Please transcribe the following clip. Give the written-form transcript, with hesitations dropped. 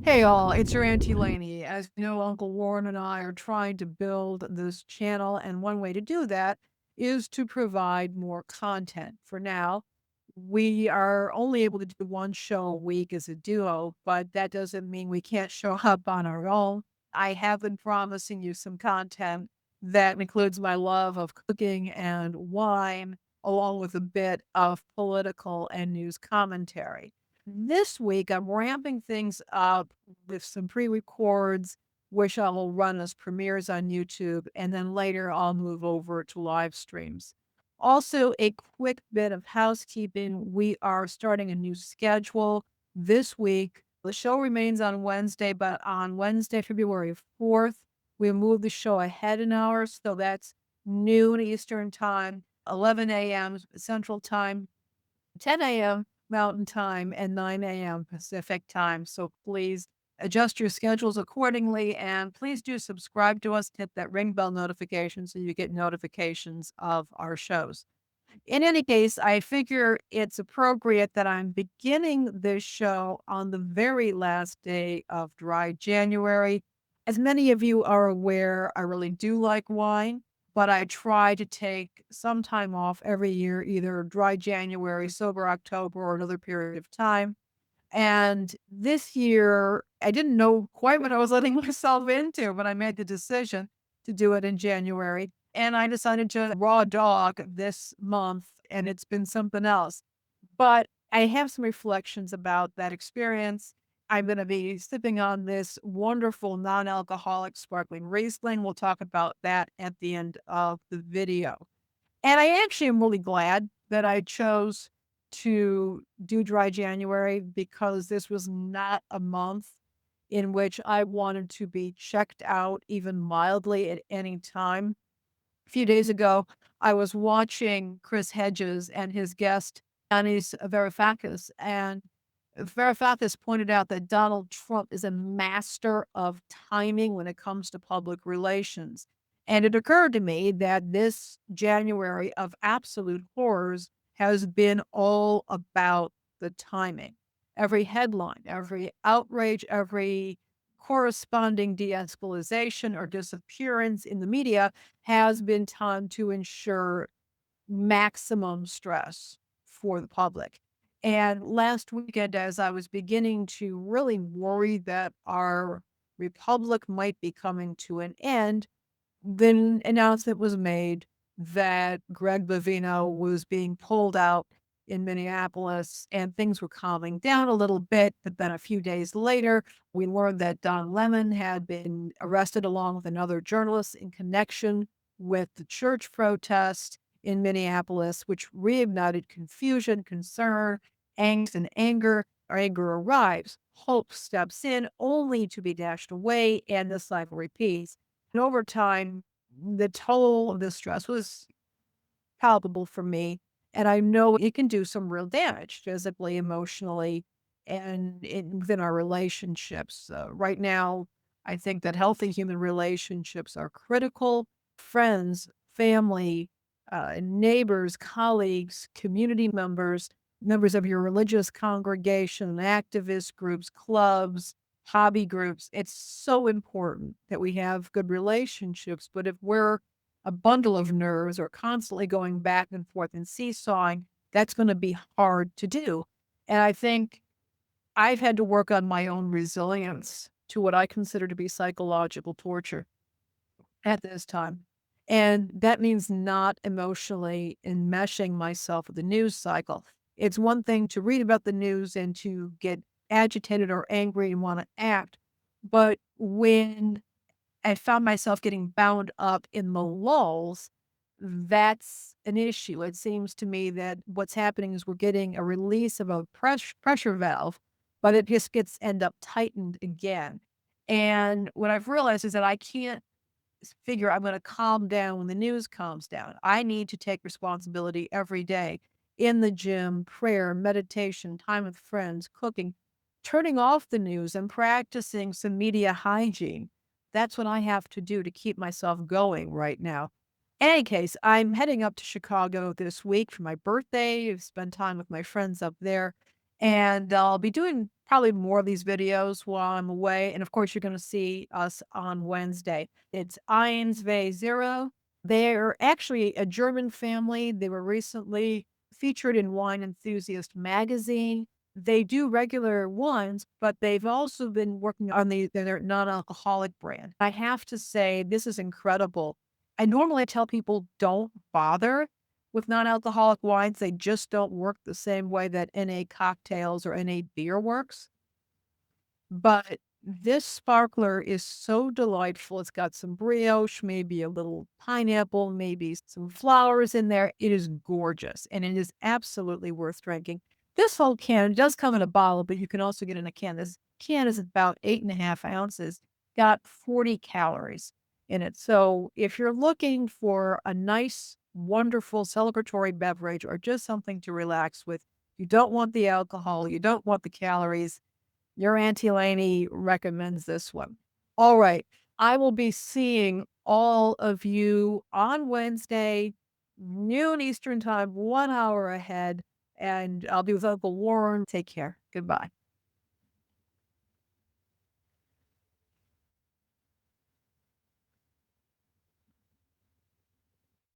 Hey all, it's your Auntie Lainie. As you know, Uncle Warren and I are trying to build this channel, and one way to do that is to provide more content. For now, we are only able to do one show a week as a duo, but that doesn't mean we can't show up on our own. I have been promising you some content that includes my love of cooking and wine, along with a bit of political and news commentary. This week, I'm ramping things up with some pre-records, which I will run as premieres on YouTube, and then later I'll move over to live streams. Also, a quick bit of housekeeping. We are starting a new schedule this week. The show remains on Wednesday, but on Wednesday, February 4th, we move the show ahead an hour. So that's noon Eastern Time, 11 a.m. Central Time, 10 a.m. Mountain Time, and 9 a.m. Pacific Time. So please adjust your schedules accordingly, and please do subscribe to us, hit that ring bell notification so you get notifications of our shows. In any case, I figure it's appropriate that I'm beginning this show on the very last day of dry January. As many of you are aware, I really do like wine, but I try to take some time off every year, either dry January, sober October, or another period of time. And this year, I didn't know quite what I was letting myself into, but I made the decision to do it in January. And I decided to raw dog this month, and it's been something else. But I have some reflections about that experience. I'm going to be sipping on this wonderful non alcoholic sparkling Riesling. We'll talk about that at the end of the video. And I actually am really glad that I chose to do dry January because this was not a month in which I wanted to be checked out even mildly at any time. A few days ago, I was watching Chris Hedges and his guest, Anis Varoufakis, and Varoufakis pointed out that Donald Trump is a master of timing when it comes to public relations. And it occurred to me that this January of absolute horrors has been all about the timing. Every headline, every outrage, every corresponding de-escalation or disappearance in the media has been timed to ensure maximum stress for the public. And last weekend, as I was beginning to really worry that our republic might be coming to an end, then announcement was made that Greg Bavino was being pulled out in Minneapolis and things were calming down a little bit. But then a few days later, we learned that Don Lemon had been arrested along with another journalist in connection with the church protest in Minneapolis, which reignited confusion, concern, angst, and anger. Our anger arrives. Hope steps in only to be dashed away, and the cycle repeats. And over time, the toll of the stress was palpable for me, and I know it can do some real damage physically, emotionally, and within our relationships. Right now, I think that healthy human relationships are critical. Friends, family, neighbors, colleagues, community members, members of your religious congregation, activist groups, clubs, hobby groups. It's so important that we have good relationships. But if we're a bundle of nerves or constantly going back and forth and seesawing, that's going to be hard to do. And I think I've had to work on my own resilience to what I consider to be psychological torture at this time. And that means not emotionally enmeshing myself with the news cycle. It's one thing to read about the news and to get agitated or angry and want to act. But when I found myself getting bound up in the lulls, that's an issue. It seems to me that what's happening is we're getting a release of a pressure valve, but it just gets end up tightened again. And what I've realized is that I can't figure I'm going to calm down when the news calms down. I need to take responsibility every day in the gym, prayer, meditation, time with friends, cooking, turning off the news and practicing some media hygiene. That's what I have to do to keep myself going right now. In any case, I'm heading up to Chicago this week for my birthday. Spend time with my friends up there. And I'll be doing probably more of these videos while I'm away. And of course, you're going to see us on Wednesday. It's Eins, Zwei, Zero. They're actually a German family. They were recently featured in Wine Enthusiast magazine. They do regular wines, but they've also been working on their non-alcoholic brand. I have to say, this is incredible. I normally tell people don't bother with non-alcoholic wines. They just don't work the same way that NA cocktails or NA beer works. But this sparkler is so delightful. It's got some brioche, maybe a little pineapple, maybe some flowers in there. It is gorgeous, and it is absolutely worth drinking. This whole can does come in a bottle, but you can also get in a can. This can is about 8.5 ounces, got 40 calories in it. So if you're looking for a nice, wonderful celebratory beverage or just something to relax with, you don't want the alcohol, you don't want the calories, your Auntie Lainie recommends this one. All right. I will be seeing all of you on Wednesday, noon Eastern time, 1 hour ahead, and I'll be with Uncle Warren. Take care. Goodbye.